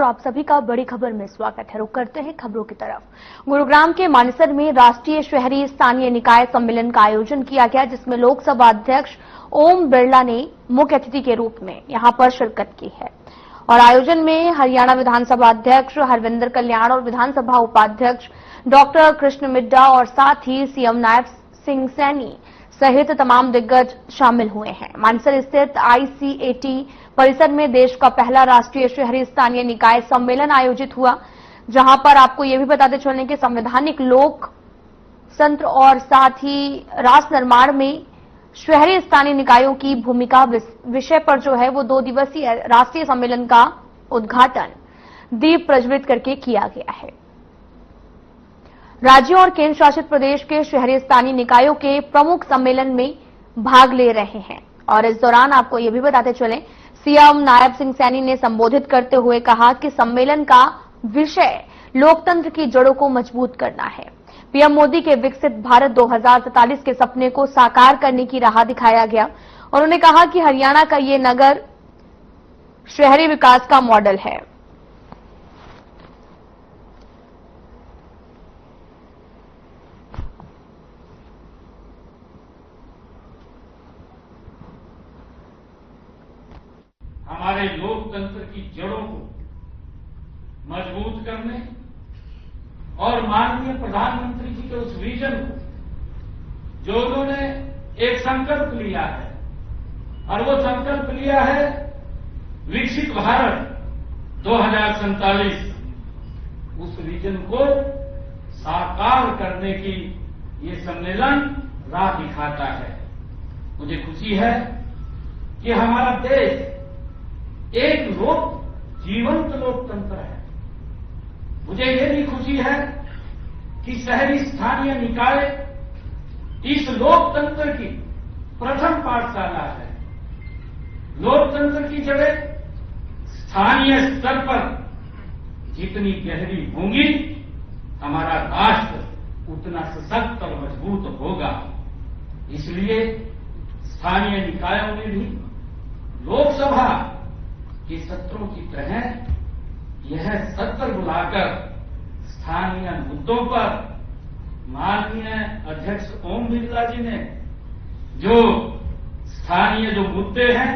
नमस्कार, आप सभी का बड़ी खबर में स्वागत है। रुक करते हैं खबरों की तरफ। गुरुग्राम के मानेसर में राष्ट्रीय शहरी स्थानीय निकाय सम्मेलन का आयोजन किया गया, जिसमें लोकसभा अध्यक्ष ओम बिरला ने मुख्य अतिथि के रूप में यहां पर शिरकत की है। और आयोजन में हरियाणा विधानसभा अध्यक्ष हरविंदर कल्याण और विधानसभा उपाध्यक्ष डॉक्टर कृष्ण मिड्डा और साथ ही सीएम नायब सिंह सैनी सहित तमाम दिग्गज शामिल हुए हैं। मानेसर स्थित आईसीएटी परिसर में देश का पहला राष्ट्रीय शहरी स्थानीय निकाय सम्मेलन आयोजित हुआ, जहां पर आपको यह भी बताते चलने के संवैधानिक लोकतंत्र और साथ ही राष्ट्र निर्माण में शहरी स्थानीय निकायों की भूमिका विषय पर जो है वो 2 दिवसीय राष्ट्रीय सम्मेलन का उद्घाटन दीप प्रज्वलित करके किया गया है। राज्यों और केंद्र शासित प्रदेश के शहरी स्थानीय निकायों के प्रमुख सम्मेलन में भाग ले रहे हैं। और इस दौरान आपको यह भी बताते चलें, सीएम नायब सिंह सैनी ने संबोधित करते हुए कहा कि सम्मेलन का विषय लोकतंत्र की जड़ों को मजबूत करना है। पीएम मोदी के विकसित भारत 2047 के सपने को साकार करने की राह दिखाया गया। उन्होंने कहा कि हरियाणा का ये नगर शहरी विकास का मॉडल है। हमारे लोकतंत्र की जड़ों को मजबूत करने और माननीय प्रधानमंत्री जी के उस विजन को जो उन्होंने एक संकल्प लिया है, और वो संकल्प लिया है विकसित भारत 2047, उस विजन को साकार करने की ये सम्मेलन राह दिखाता है। मुझे खुशी है कि हमारा देश एक जीवंत लोकतंत्र है। मुझे ये भी खुशी है कि शहरी स्थानीय निकाय इस लोकतंत्र की प्रथम पाठशाला है। लोकतंत्र की जड़ें स्थानीय स्तर पर जितनी गहरी होंगी, हमारा राष्ट्र उतना सशक्त और मजबूत होगा। इसलिए स्थानीय निकायों में भी लोकसभा के सत्रों की तरह यह सत्र बुलाकर स्थानीय मुद्दों पर माननीय अध्यक्ष ओम बिरला जी ने जो स्थानीय मुद्दे हैं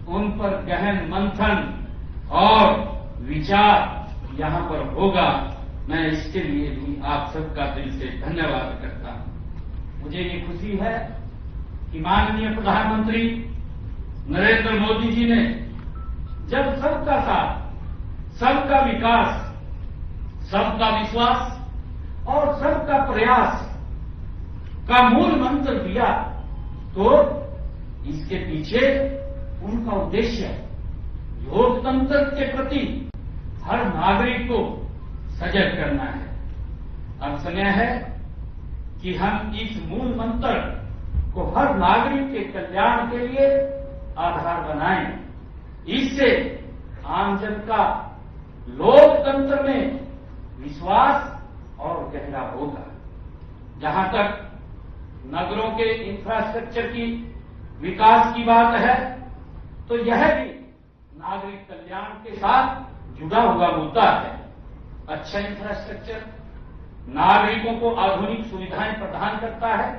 उन पर गहन मंथन और विचार यहां पर होगा। मैं इसके लिए भी आप सबका दिल से धन्यवाद करता हूं। मुझे ये खुशी है कि माननीय प्रधानमंत्री नरेंद्र मोदी जी ने जब सबका साथ, सबका विकास, सबका विश्वास और सबका प्रयास का मूल मंत्र दिया, तो इसके पीछे उनका उद्देश्य लोकतंत्र के प्रति हर नागरिक को सजग करना है। अब समय है कि हम इस मूल मंत्र को हर नागरिक के कल्याण के लिए आधार बनाएं। इससे आमजन का लोकतंत्र में विश्वास और गहरा होगा। जहां तक नगरों के इंफ्रास्ट्रक्चर की विकास की बात है, तो यह भी नागरिक कल्याण के साथ जुड़ा हुआ मुद्दा है। अच्छा इंफ्रास्ट्रक्चर नागरिकों को आधुनिक सुविधाएं प्रदान करता है।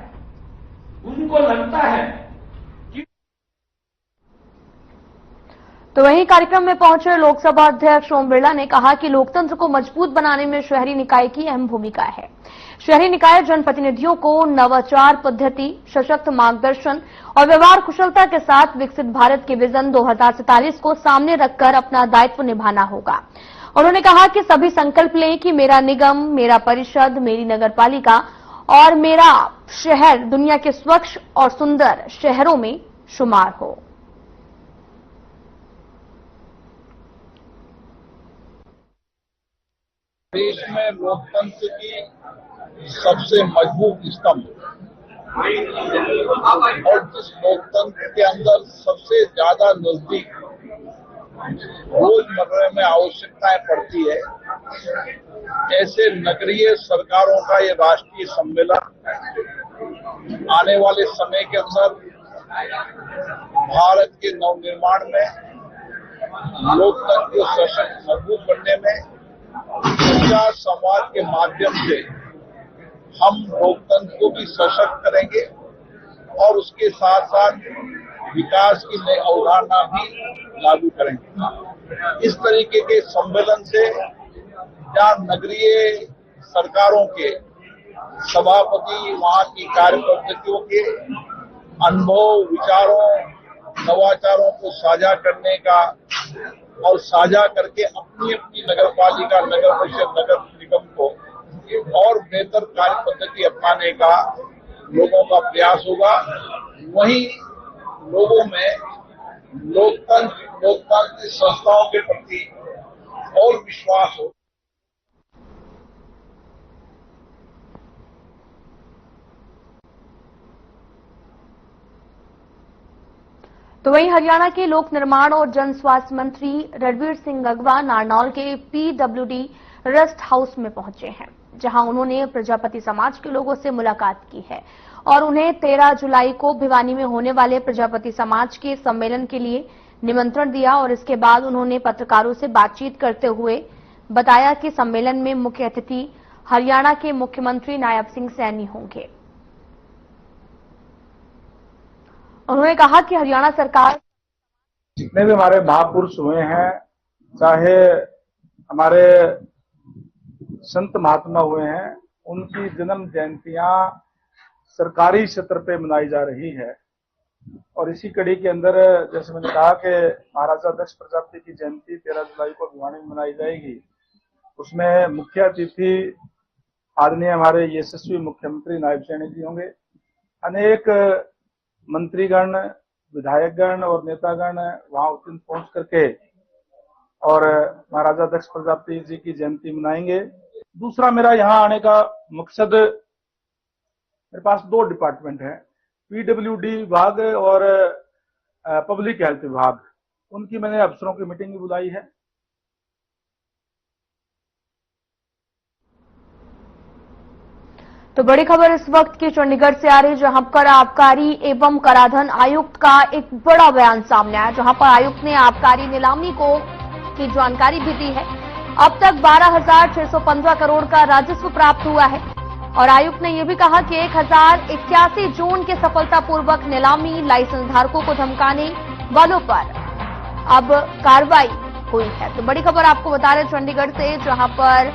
उनको लगता है कि तो वहीं कार्यक्रम में पहुंचे लोकसभा अध्यक्ष ओम बिरला ने कहा कि लोकतंत्र को मजबूत बनाने में शहरी निकाय की अहम भूमिका है। शहरी निकाय जनप्रतिनिधियों को नवाचार पद्धति, सशक्त मार्गदर्शन और व्यवहार कुशलता के साथ विकसित भारत के विजन 2047 को सामने रखकर अपना दायित्व निभाना होगा। उन्होंने कहा कि सभी संकल्प लें कि मेरा निगम, मेरा परिषद, मेरी नगरपालिका और मेरा शहर दुनिया के स्वच्छ और सुंदर शहरों में शुमार हो। देश में लोकतंत्र की सबसे मजबूत स्तंभ और जिस लोकतंत्र के अंदर सबसे ज्यादा नजदीक रोजमर्रा में आवश्यकताएं पड़ती है, ऐसे नगरीय सरकारों का ये राष्ट्रीय सम्मेलन आने वाले समय के अंदर भारत के नवनिर्माण में लोकतंत्र को सशक्त मजबूत करने में विचार संवाद के माध्यम से हम लोकतंत्र को भी सशक्त करेंगे और उसके साथ साथ विकास की नई अवधारणा भी लागू करेंगे। इस तरीके के सम्मेलन से जहां नगरीय सरकारों के सभापति वहां की कार्यपद्धतियों के अनुभव, विचारों, नवाचारों को साझा करने का और साझा करके अपनी अपनी नगर पालिका, नगर परिषद, नगर निगम को और बेहतर कार्य पद्धति अपनाने का लोगों का प्रयास होगा। वहीं लोगों में लोकतांत्रिक संस्थाओं के प्रति और विश्वास हो। तो वहीं हरियाणा के लोक निर्माण और जन स्वास्थ्य मंत्री रणवीर सिंह गगवा नारनौल के पीडब्ल्यूडी रेस्ट हाउस में पहुंचे हैं, जहां उन्होंने प्रजापति समाज के लोगों से मुलाकात की है और उन्हें 13 जुलाई को भिवानी में होने वाले प्रजापति समाज के सम्मेलन के लिए निमंत्रण दिया और इसके बाद उन्होंने पत्रकारों से बातचीत करते हुए बताया कि सम्मेलन में मुख्य अतिथि हरियाणा के मुख्यमंत्री नायब सिंह सैनी होंगे। उन्होंने कहा कि हरियाणा सरकार जितने भी हमारे महापुरुष हुए हैं, चाहे हमारे संत महात्मा हुए हैं, उनकी जन्म जयंतियां सरकारी स्तर पे मनाई जा रही है। और इसी कड़ी के अंदर जैसे मैंने कहा कि महाराजा दक्ष प्रजापति की जयंती 13 जुलाई को भिवानी में मनाई जाएगी। उसमें मुख्य अतिथि आदरणीय हमारे यशस्वी मुख्यमंत्री नायब सैनी जी होंगे। अनेक मंत्रीगण, विधायकगण और नेतागण वहां उत्तीर्ण पहुंच करके और महाराजा दक्ष प्रजापति जी की जयंती मनाएंगे। दूसरा मेरा यहाँ आने का मकसद, मेरे पास 2 डिपार्टमेंट हैं, पीडब्ल्यूडी विभाग और पब्लिक हेल्थ विभाग। उनकी मैंने अफसरों की मीटिंग भी बुलाई है। तो बड़ी खबर इस वक्त की चंडीगढ़ से आ रही, जहां पर आबकारी एवं कराधान आयुक्त का एक बड़ा बयान सामने आया, जहां पर आयुक्त ने आबकारी नीलामी की जानकारी भी दी है। अब तक 12,615 करोड़ का राजस्व प्राप्त हुआ है और आयुक्त ने यह भी कहा कि 1081 जोन के सफलतापूर्वक नीलामी, लाइसेंस धारकों को धमकाने वालों पर अब कार्रवाई हुई है। तो बड़ी खबर आपको बता रहे चंडीगढ़ से, जहां पर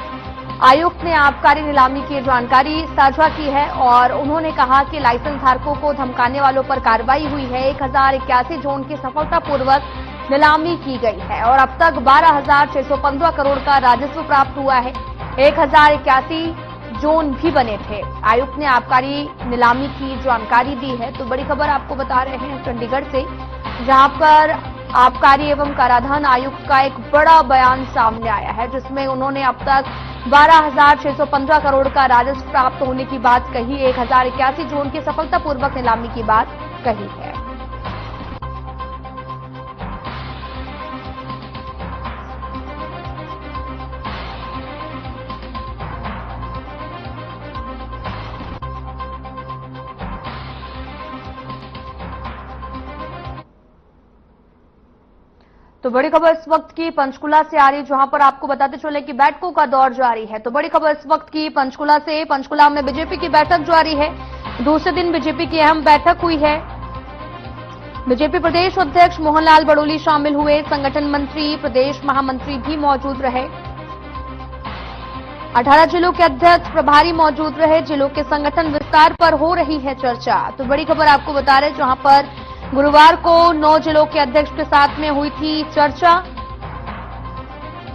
आयुक्त ने आबकारी नीलामी की जानकारी साझा की है और उन्होंने कहा कि लाइसेंस धारकों को धमकाने वालों पर कार्रवाई हुई है। 1081 जोन की सफलतापूर्वक नीलामी की गई है और अब तक 12,615 करोड़ का राजस्व प्राप्त हुआ है। 1081 जोन भी बने थे। आयुक्त ने आबकारी नीलामी की जानकारी दी है। तो बड़ी खबर आपको बता रहे हैं चंडीगढ़ से, जहां पर आबकारी एवं कराधान आयुक्त का एक बड़ा बयान सामने आया है, जिसमें उन्होंने अब तक 12,615 करोड़ का राजस्व प्राप्त होने की बात कही, 1081 जोन की सफलतापूर्वक नीलामी की बात कही है। तो बड़ी खबर इस वक्त की पंचकुला से आ रही, जहां पर आपको बताते चले कि बैठकों का दौर जारी है। तो बड़ी खबर इस वक्त की पंचकुला से, पंचकुला में बीजेपी की बैठक जारी है। दूसरे दिन बीजेपी की अहम बैठक हुई है। बीजेपी प्रदेश अध्यक्ष मोहनलाल बड़ोली शामिल हुए, संगठन मंत्री, प्रदेश महामंत्री भी मौजूद रहे। 18 जिलों के अध्यक्ष प्रभारी मौजूद रहे। जिलों के संगठन विस्तार पर हो रही है चर्चा। तो बड़ी खबर आपको बता रहे, जहां पर गुरुवार को 9 जिलों के अध्यक्ष के साथ में हुई थी चर्चा।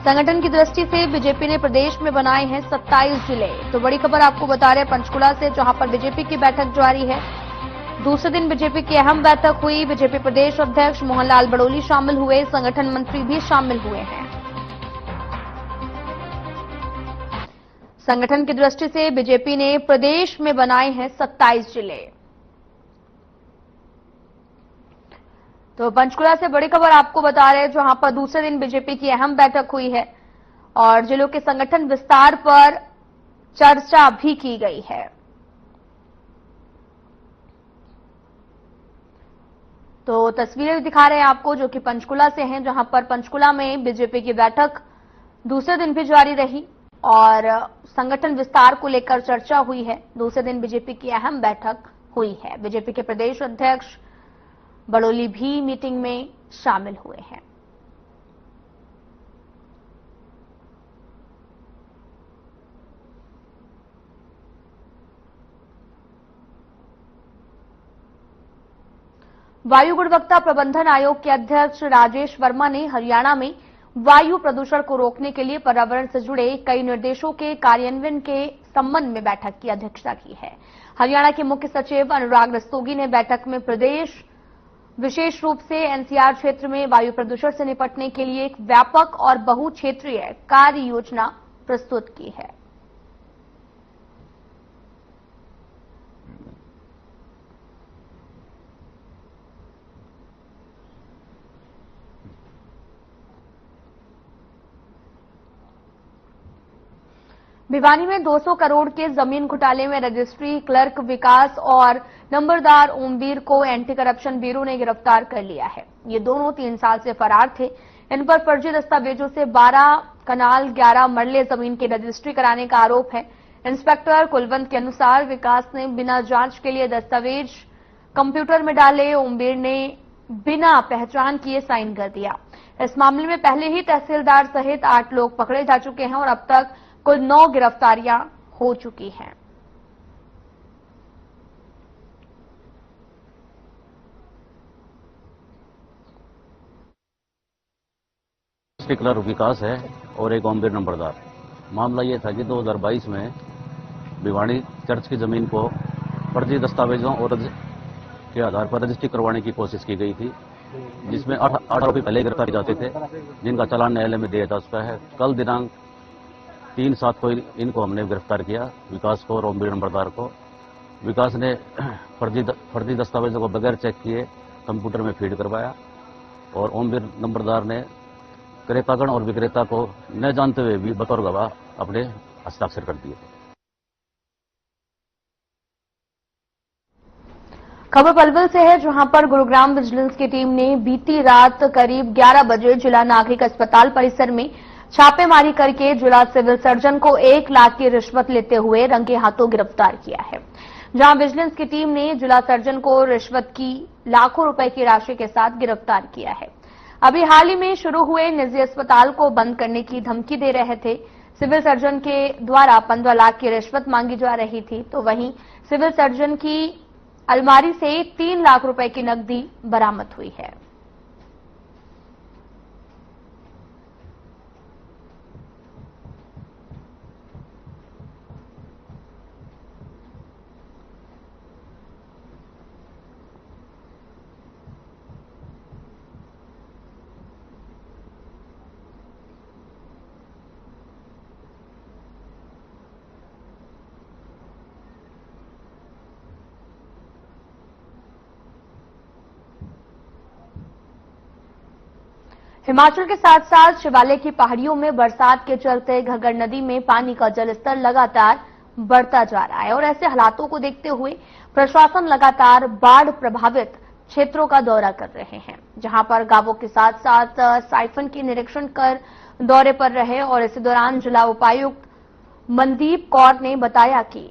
संगठन की दृष्टि से बीजेपी ने प्रदेश में बनाए हैं 27 जिले। तो बड़ी खबर आपको बता रहे पंचकुला से, जहां पर बीजेपी की बैठक जारी है। दूसरे दिन बीजेपी की अहम बैठक हुई। बीजेपी प्रदेश अध्यक्ष मोहनलाल बड़ोली शामिल हुए, संगठन मंत्री भी शामिल हुए हैं। संगठन की दृष्टि से बीजेपी ने प्रदेश में बनाए हैं 27 जिले। तो पंचकुला से बड़ी खबर आपको बता रहे हैं, जहां पर दूसरे दिन बीजेपी की अहम बैठक हुई है और जिलों के संगठन विस्तार पर चर्चा भी की गई है। तो तस्वीरें दिखा रहे हैं आपको जो कि पंचकुला से हैं, जहां पर पंचकुला में बीजेपी की बैठक दूसरे दिन भी जारी रही और संगठन विस्तार को लेकर चर्चा हुई है। दूसरे दिन बीजेपी की अहम बैठक हुई है। बीजेपी के प्रदेश अध्यक्ष बड़ोली भी मीटिंग में शामिल हुए हैं। वायु गुणवत्ता प्रबंधन आयोग के अध्यक्ष राजेश वर्मा ने हरियाणा में वायु प्रदूषण को रोकने के लिए पर्यावरण से जुड़े कई निर्देशों के कार्यान्वयन के संबंध में बैठक की अध्यक्षता की है। हरियाणा के मुख्य सचिव अनुराग रस्तोगी ने बैठक में प्रदेश विशेष रूप से एनसीआर क्षेत्र में वायु प्रदूषण से निपटने के लिए एक व्यापक और बहुक्षेत्रीय कार्य योजना प्रस्तुत की है। भिवानी में 200 करोड़ के जमीन घोटाले में रजिस्ट्री क्लर्क विकास और नंबरदार ओमवीर को एंटी करप्शन ब्यूरो ने गिरफ्तार कर लिया है। ये दोनों 3 साल से फरार थे। इन पर फर्जी दस्तावेजों से 12 कनाल 11 मरले जमीन की रजिस्ट्री कराने का आरोप है। इंस्पेक्टर कुलवंत के अनुसार विकास ने बिना जांच के लिए दस्तावेज कंप्यूटर में डाले, ओमवीर ने बिना पहचान किए साइन कर दिया। इस मामले में पहले ही तहसीलदार सहित 8 लोग पकड़े जा चुके हैं और अब तक कुल 9 गिरफ्तारियां हो चुकी हैं। क्लर्क विकास है और एक ओमवीर नंबरदार। मामला ये था कि 2022 में भिवानी चर्च की जमीन को फर्जी दस्तावेजों और के आधार पर रजिस्ट्री करवाने की कोशिश की गई थी, जिसमें 8 आरोपी पहले गिरफ्तार जाते थे, जिनका चालान न्यायालय में दिया जा चुका है। कल दिनांक 3/7 को इनको हमने गिरफ्तार किया, विकास को और ओमवीर नंबरदार को। विकास ने फर्जी दस्तावेजों को बगैर चेक किए कंप्यूटर में फीड करवाया और ओमवीर नंबरदार ने क्रेतागण और विक्रेता को न जानते हुए भी बतौर गवाह अपने हस्ताक्षर कर दिए। खबर पलवल से है, जहां पर गुरुग्राम विजिलेंस की टीम ने बीती रात करीब 11 बजे जिला नागरिक अस्पताल परिसर में छापेमारी करके जिला सिविल सर्जन को 1 लाख की रिश्वत लेते हुए रंगे हाथों गिरफ्तार किया है। जहां विजिलेंस की टीम ने जिला सर्जन को रिश्वत की लाखों रुपए की राशि के साथ गिरफ्तार किया है। अभी हाल ही में शुरू हुए निजी अस्पताल को बंद करने की धमकी दे रहे थे। सिविल सर्जन के द्वारा 15 लाख की रिश्वत मांगी जा रही थी, तो वहीं सिविल सर्जन की अलमारी से 3 लाख रुपए की नकदी बरामद हुई है। हिमाचल के साथ साथ शिवालय की पहाड़ियों में बरसात के चलते घग्गर नदी में पानी का जलस्तर लगातार बढ़ता जा रहा है और ऐसे हालातों को देखते हुए प्रशासन लगातार बाढ़ प्रभावित क्षेत्रों का दौरा कर रहे हैं, जहां पर गांवों के साथ साथ साइफन की निरीक्षण कर दौरे पर रहे। और इसी दौरान जिला उपायुक्त मनदीप कौर ने बताया कि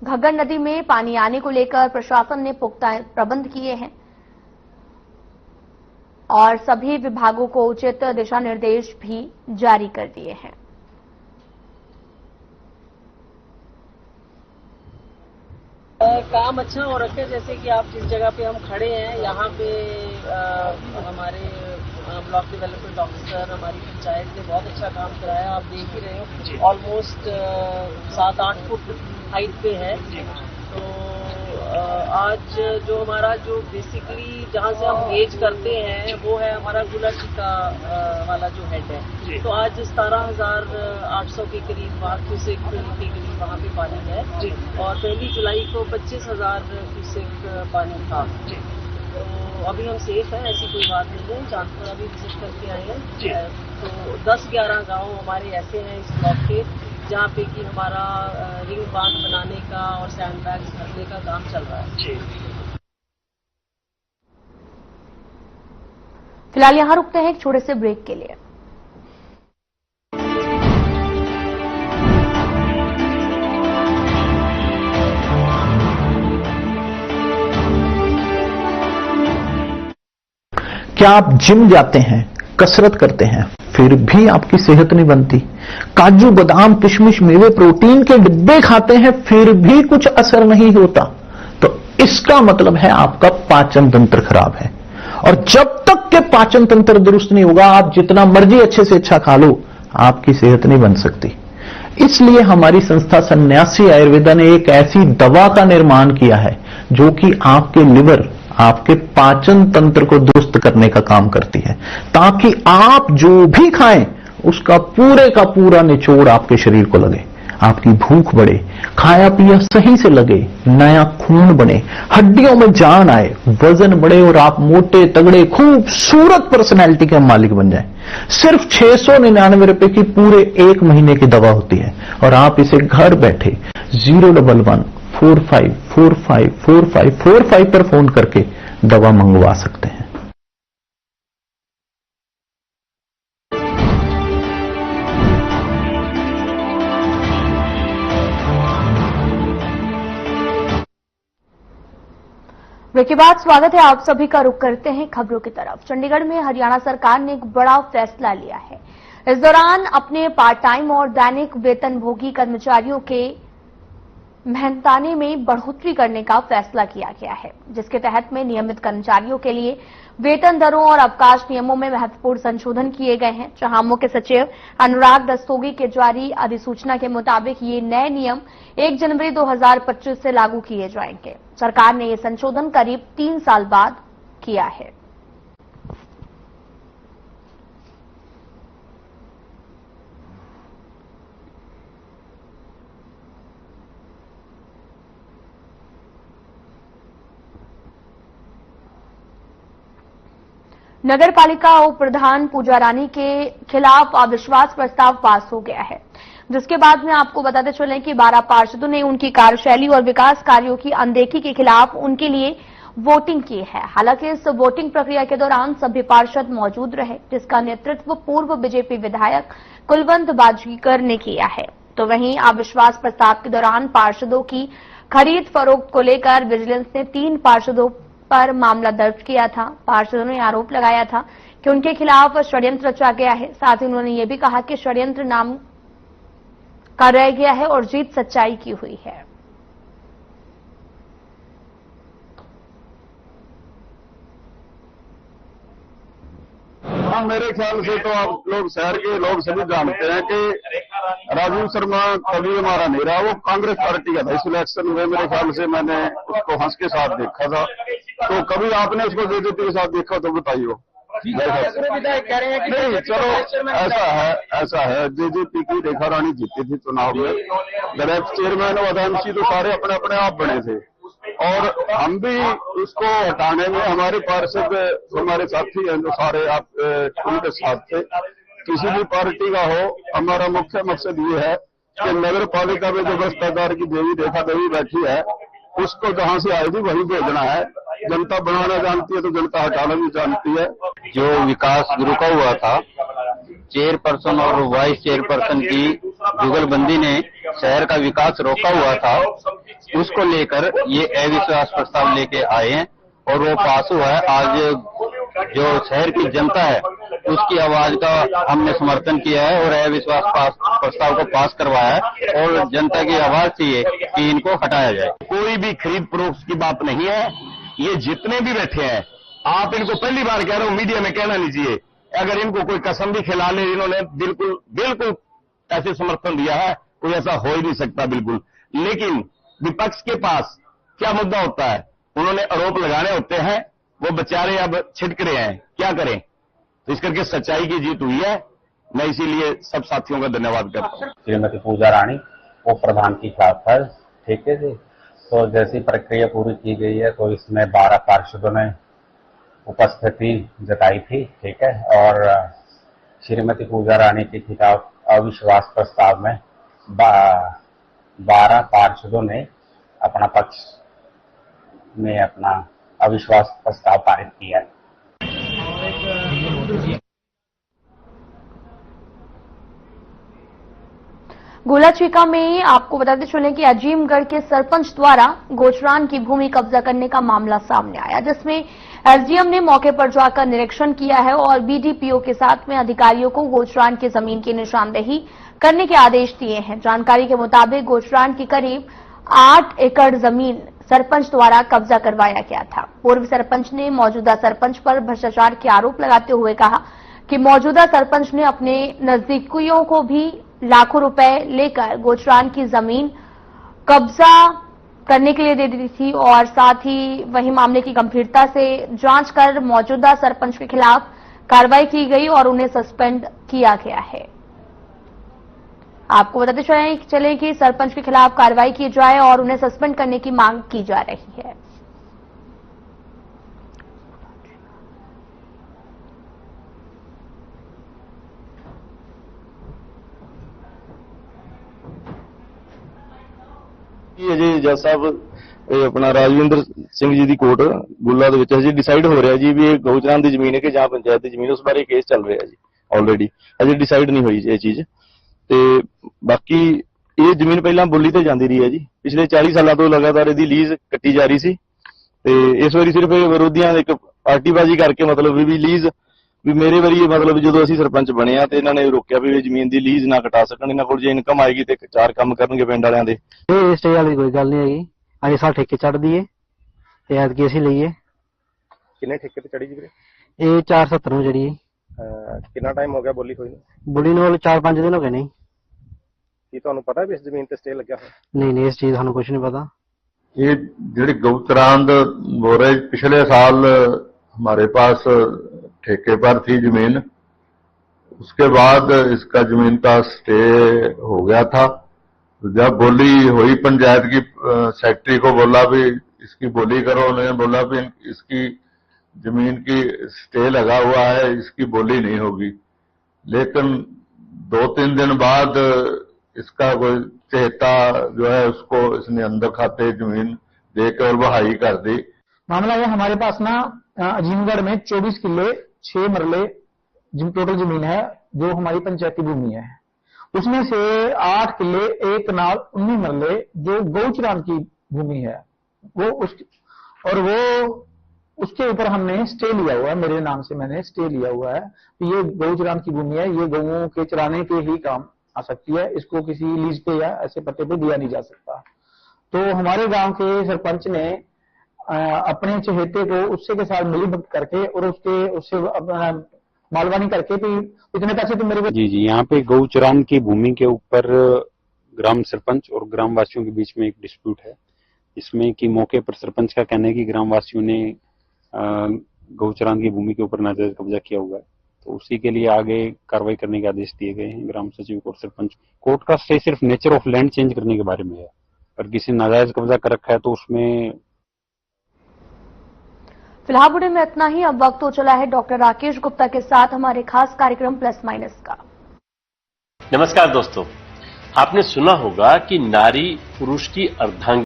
घग्गर नदी में पानी आने को लेकर प्रशासन ने पुख्ता प्रबंध किए हैं और सभी विभागों को उचित दिशा निर्देश भी जारी कर दिए हैं। काम अच्छा हो रखा है। जैसे कि आप जिस जगह पे हम खड़े हैं, यहाँ पे हमारे ब्लॉक डेवलपमेंट ऑफिसर, हमारी पंचायत ने बहुत अच्छा काम कराया। आप देख ही रहे हो, ऑलमोस्ट 7-8 फुट हाइट पे है। तो आज जो हमारा जो बेसिकली जहाँ से हम गेज करते हैं वो है हमारा गुलाचिका वाला जो हेड है। तो आज 17,800 के करीब क्यूसेक के करीब वहाँ पे पानी है और 1 जुलाई को 25,000 क्यूसेक पानी था। तो अभी हम सेफ हैं, ऐसी कोई बात नहीं है। चांदपुर अभी विजिट करके आए हैं। तो 10-11 गाँव हमारे ऐसे हैं इस ब्लॉक के जहाँ पे कि हमारा रिंग बांध बनाने का और सैंड बैग्स भरने का काम चल रहा है। फिलहाल यहां रुकते हैं एक छोटे से ब्रेक के लिए। क्या आप जिम जाते हैं, कसरत करते हैं, फिर भी आपकी सेहत नहीं बनती? काजू बादाम किशमिश मेवे प्रोटीन के डिब्बे खाते हैं फिर भी कुछ असर नहीं होता? तो इसका मतलब है आपका पाचन तंत्र खराब है। और जब तक के पाचन तंत्र दुरुस्त नहीं होगा, आप जितना मर्जी अच्छे से अच्छा खा लो, आपकी सेहत नहीं बन सकती। इसलिए हमारी संस्था सन्यासी आयुर्वेदा ने एक ऐसी दवा का निर्माण किया है जो कि आपके लिवर, आपके पाचन तंत्र को दुरुस्त करने का काम करती है, ताकि आप जो भी खाएं उसका पूरे का पूरा निचोड़ आपके शरीर को लगे, आपकी भूख बढ़े, खाया पिया सही से लगे, नया खून बने, हड्डियों में जान आए, वजन बढ़े और आप मोटे तगड़े खूबसूरत पर्सनैलिटी के मालिक बन जाएं। सिर्फ 699 रुपए की पूरे 1 महीने की दवा होती है और आप इसे घर बैठे 011-45454545 पर फोन करके दवा मंगवा सकते हैं। ब्रेक के बाद स्वागत है आप सभी का। रुख करते हैं खबरों की तरफ। चंडीगढ़ में हरियाणा सरकार ने एक बड़ा फैसला लिया है। इस दौरान अपने पार्ट टाइम और दैनिक वेतनभोगी कर्मचारियों के मेहनताने में बढ़ोतरी करने का फैसला किया गया है, जिसके तहत में नियमित कर्मचारियों के लिए वेतन दरों और अवकाश नियमों में महत्वपूर्ण संशोधन किए गए हैं। जहां मुख्य सचिव अनुराग रस्तोगी के जारी अधिसूचना के मुताबिक ये नए नियम 1 जनवरी 2025 से लागू किए जाएंगे। सरकार ने ये संशोधन करीब 3 साल बाद किया है। नगर पालिका उप प्रधान पूजा रानी के खिलाफ अविश्वास प्रस्ताव पास हो गया है, जिसके बाद में आपको बताते चलें कि 12 पार्षदों ने उनकी कार्यशैली और विकास कार्यों की अनदेखी के खिलाफ उनके लिए वोटिंग की है। हालांकि इस वोटिंग प्रक्रिया के दौरान सभी पार्षद मौजूद रहे, जिसका नेतृत्व पूर्व बीजेपी विधायक कुलवंत बाजीकर ने किया है। तो वहीं अविश्वास प्रस्ताव के दौरान पार्षदों की खरीद फरोख्त को लेकर विजिलेंस ने 3 पार्षदों पर मामला दर्ज किया था। पार्षदों ने आरोप लगाया था कि उनके खिलाफ षड्यंत्र रचा गया है। साथ ही उन्होंने ये भी कहा कि षड्यंत्र नाम का रह गया है और जीत सच्चाई की हुई है। मेरे ख्याल से तो आप लोग शहर के लोग सभी जानते हैं कि राजीव शर्मा कभी हमारा नहीं रहा, वो कांग्रेस पार्टी का था। इस इलेक्शन में मेरे ख्याल से मैंने उसको हंस के साथ देखा था। तो कभी आपने उसको बीजेपी के साथ देखा तो बताइए। नहीं, चलो ऐसा है जेजेपी की रेखा रानी जीती थी चुनाव में, डायरेक्ट चेयरमैन और एमसी तो सारे अपने अपने आप बने थे, और हम भी उसको हटाने में हमारे पार्षद हमारे साथी हैं जो सारे आप उनके साथ थे। किसी भी पार्टी का हो, हमारा मुख्य मकसद ये है कि नगर पालिका में जो भ्रष्टाचार की देवी रेखा देवी बैठी है उसको जहां से आएगी वहीं भेजना है। जनता बनाना जानती है तो जनता हटाना भी जानती है। जो विकास रुका हुआ था, चेयरपर्सन और वाइस चेयरपर्सन की जुगलबंदी ने शहर का विकास रोका हुआ था, उसको लेकर ये अविश्वास प्रस्ताव लेके आए हैं और वो पास हुआ है। आज जो शहर की जनता है उसकी आवाज का हमने समर्थन किया है और अविश्वास प्रस्ताव को पास करवाया है और जनता की आवाज चाहिए कि इनको हटाया जाए। कोई भी खरीद फरोख्त की बात नहीं है। ये जितने भी बैठे हैं, आप इनको पहली बार कह रहे हो, मीडिया में कहना नहीं चाहिए। अगर इनको कोई कसम भी खिला ले, इन्होंने बिल्कुल ऐसे समर्थन दिया है, कोई ऐसा हो ही नहीं सकता बिल्कुल। लेकिन विपक्ष के पास क्या मुद्दा होता है, उन्होंने आरोप लगाने होते हैं, वो बेचारे अब छिटक रहे हैं, क्या करें। तो इस करके सच्चाई की जीत हुई है। मैं इसीलिए सब साथियों का धन्यवाद करता हूँ। श्रीमती पूजा रानी उप प्रधान की ट्रांसफर ठीक है जी। तो जैसी प्रक्रिया पूरी की गई है तो इसमें 12 पार्षदों ने उपस्थिति जताई थी, ठीक है। और श्रीमती पूजा रानी के खिलाफ अविश्वास प्रस्ताव में 12 पार्षदों ने अपना पक्ष में अपना अविश्वास प्रस्ताव पारित किया है। गोलाचीका में आपको बताते चले कि अजीमगढ़ के सरपंच द्वारा गोचरान की भूमि कब्जा करने का मामला सामने आया, जिसमें एसडीएम ने मौके पर जाकर निरीक्षण किया है और बीडीपीओ के साथ में अधिकारियों को गोचरान की जमीन की निशानदेही करने के आदेश दिए हैं। जानकारी के मुताबिक गोचरान की करीब 8 एकड़ जमीन सरपंच द्वारा कब्जा करवाया गया था। पूर्व सरपंच ने मौजूदा सरपंच पर भ्रष्टाचार के आरोप लगाते हुए कहा कि मौजूदा सरपंच ने अपने नजदीकियों को भी लाखों रुपए लेकर गोचरान की जमीन कब्जा करने के लिए दे दी थी और साथ ही वही मामले की गंभीरता से जांच कर मौजूदा सरपंच के खिलाफ कार्रवाई की गई और उन्हें सस्पेंड किया गया है। आपको बताते चले कि सरपंच के खिलाफ कार्रवाई की जाए और उन्हें सस्पेंड करने की मांग की जा रही है। ਅਜੇ ਜੱਜ ਸਾਹਿਬ ਇਹ ਆਪਣਾ ਰਾਜਵਿੰਦਰ ਸਿੰਘ ਜੀ ਦੀ ਕੋਰਟ ਗੁੱਲਾ ਦੇ ਵਿੱਚ ਅਜੇ ਡਿਸਾਈਡ ਹੋ ਰਿਹਾ ਜੀ ਵੀ ਇਹ ਗਊਚਰਾਨ ਦੀ ਜ਼ਮੀਨ ਹੈ ਕਿ ਜਾਂ ਪੰਚਾਇਤ ਦੀ ਜ਼ਮੀਨ, ਉਸ ਬਾਰੇ ਕੇਸ ਚੱਲ ਰਿਹਾ ਜੀ ਆਲਰੇਡੀ, ਅਜੇ ਡਿਸਾਈਡ ਨਹੀਂ ਹੋਈ ਇਹ ਚੀਜ਼। ਤੇ ਬਾਕੀ ਇਹ ਜ਼ਮੀਨ ਪਹਿਲਾਂ ਬੋਲੀ ਤੇ ਜਾਂਦੀ ਰਹੀ ਹੈ ਜੀ, ਪਿਛਲੇ 40 ਸਾਲਾਂ ਤੋਂ ਲਗਾਤਾਰ ਇਹਦੀ ਲੀਜ਼ ਕੱਟੀ ਜਾ ਰਹੀ ਸੀ ਤੇ ਇਸ ਵਾਰੀ ਸਿਰਫ ਇਹ ਵਿਰੋਧੀਆਂ ਦੇ ਇੱਕ ਪਾਰਟੀਬਾਜ਼ੀ ਕਰਕੇ ਮਤਲਬ ਵੀ ਲੀਜ਼ ਵੀ ਮੇਰੇ ਵਾਰੀ ਮਤਲਬ ਜਦੋਂ ਅਸੀਂ ਸਰਪੰਚ ਬਣੇ ਆ ਤੇ ਇਹਨਾਂ ਨੇ ਰੋਕਿਆ ਵੀ ਇਹ ਜ਼ਮੀਨ ਦੀ ਲੀਜ਼ ਨਾ ਕਟਾ ਸਕਣ, ਇਹਨਾਂ ਕੋਲ ਜੇ ਇਨਕਮ ਆਏਗੀ ਤੇ 4 ਕੰਮ ਕਰਨਗੇ ਪਿੰਡ ਵਾਲਿਆਂ ਦੇ। ਇਹ ਸਟੇ ਵਾਲੀ ਕੋਈ ਗੱਲ ਨਹੀਂ ਹੈਗੀ, ਅਜੇ ਸਾਲ ਠੇਕੇ ਚੜ੍ਹ ਦਈਏ ਤੇ ਐਤਕੀ ਅਸੀਂ ਲਈਏ। ਕਿੰਨੇ ਠੇਕੇ ਤੇ ਚੜੀ ਜੀ ਵੀਰੇ? ਇਹ 470 ਨੂੰ ਜਿਹੜੀ ਕਿੰਨਾ ਟਾਈਮ ਹੋ ਗਿਆ ਬੋਲੀ ਹੋਈ ਨੂੰ? ਬੁਲੀ ਨੂੰ 4-5 ਦਿਨ ਹੋ ਗਏ। ਨਹੀਂ ਕੀ ਤੁਹਾਨੂੰ ਪਤਾ ਵੀ ਇਸ ਜ਼ਮੀਨ ਤੇ ਸਟੇ ਲੱਗਿਆ ਹੋਇਆ? ਨਹੀਂ ਇਸ ਚੀਜ਼ ਸਾਨੂੰ ਕੁਝ नहीं पता। ये ਜਿਹੜੀ गौचरान हो रहे पिछले साल हमारे पास ठेके पर थी जमीन, उसके बाद इसका जमीन का स्टे हो गया था। जब बोली हुई पंचायत की सेक्रेटरी को बोला भी इसकी बोली करो, उन्होंने बोला भी इसकी जमीन की स्टे लगा हुआ है, इसकी बोली नहीं होगी। लेकिन 2-3 दिन बाद इसका कोई चहेता जो है उसको इसने अंदर खाते जमीन देकर और बहाई कर दी। मामला है हमारे पास ना अजीमगढ़ में 24 किले 6 मरले टोटल जमीन है जो हमारी पंचायती भूमि है, उसमें से 8 किले 1 कनाल 19 मरले जो गौचरान की भूमि है वो उसके ऊपर हमने स्टे लिया हुआ है। मेरे नाम से मैंने स्टे लिया हुआ है। तो ये गौचरान की भूमि है, ये गौओं के चराने के ही काम आ सकती है, इसको किसी लीज पे या ऐसे पट्टे पे दिया नहीं जा सकता। तो हमारे गांव के सरपंच ने अपने चहेते को उससे के साथ मिलीभगत करके और उससे अपना मालवानी करके भी इतने पैसे तो मेरे जी यहाँ पे गौचरान की भूमि के ऊपर ग्राम सरपंच और ग्रामवासियों के बीच में एक डिस्प्यूट है। इसमें कि मौके पर सरपंच का कहना है कि ग्रामवासियों ने गौचरान की भूमि के ऊपर नाजायज कब्जा किया हुआ है, तो उसी के लिए आगे कार्रवाई करने के आदेश दिए गए हैं ग्राम सचिव और सरपंच। कोर्ट का स्टे सिर्फ नेचर ऑफ लैंड चेंज करने के बारे में है, और किसी नाजायज कब्जा कर रखा है तो उसमें। फिलहाल बुलेटिन में इतना ही। अब वक्त हो चला है डॉक्टर राकेश गुप्ता के साथ हमारे खास कार्यक्रम प्लस माइनस का। नमस्कार दोस्तों, आपने सुना होगा कि नारी पुरुष की अर्धांगिनी